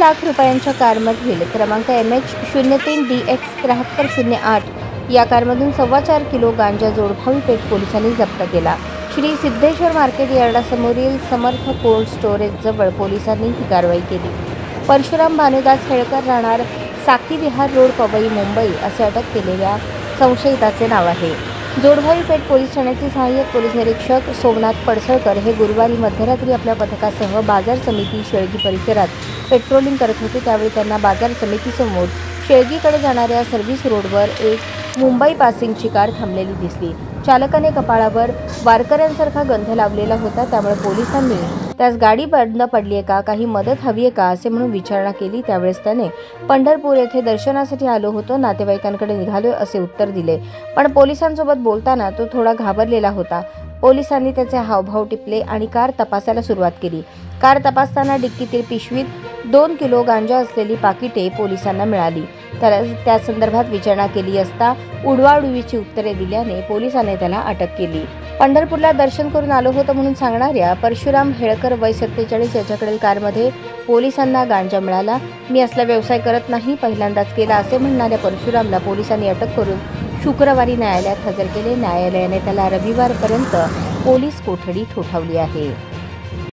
लाख रुपयांच्या कारमधील क्रमांक MH03DX7308 या कारमधून 4.25 किलो गांजा जोडभावी पेठ पोलिसांनी जप्त केला। श्री सिद्धेश्वर मार्केट यार्डासमोरील समर्थ कोल्ड स्टोरेज जवळ पोलिसांनी ही कारवाई केली। परशुराम भानुदास हेळकर राहणार साकी विहार रोड पवई मुंबई असे अटक केलेल्या संशयिताचे नाव आहे। जोडभावी पेठ पोलीस ठाण्याचे सहाय्यक पोलीस निरीक्षक सोमनाथ पडसळकर हे गुरुवारी मध्यरात्री आपल्या पथकासह बाजार समिती शेळगी परिसरात पेट्रोलिंग करत होते। त्यावेळी त्यांना बाजार समितीसमोर शेळगीकडे जाणाऱ्या सर्व्हिस रोडवर एक मुंबई पासिंगची कार थांबलेली दिसली। चालकाने कपाळावर वारकऱ्यांसारखा गंध लावलेला होता, त्यामुळे पोलिसांनी त्यास गाडी बंद पडली आहे का, काही मदत हवी आहे का असे म्हणून विचारणा केली। त्यावेळेस त्याने पंढरपूर येथे दर्शनासाठी आलो होतो, नातेवाईकांकडे निघालो असे उत्तर दिले। पण पोलिसांसोबत बोलताना तो थोडा घाबरलेला होता। पोलिसांनी त्याचे हावभाव टिपले आणि कार तपासायला सुरुवात केली। कार तपासताना डिक्कीतील पिशवीत 2 किलो गांजा असलेली पाकिटे पोलिसांना मिळाली। त्या संदर्भात विचारणा केली असता उडवाउडवीची उत्तरे दिल्याने पोलिसांनी त्याला अटक केली। पंढरपूरला दर्शन करून आलो होतो म्हणून सांगणाऱ्या परशुराम हेळकर वय 47 याच्याकडील कारमध्ये पोलिसांना गांजा मिळाला। मी असला व्यवसाय करत नाही, पहिल्यांदाच केला असे म्हणणाऱ्या परशुरामला पोलिसांनी अटक करून शुक्रवारी न्यायालयात हजर केले। न्यायालयाने त्याला रविवारपर्यंत पोलीस कोठडी ठोठावली आहे।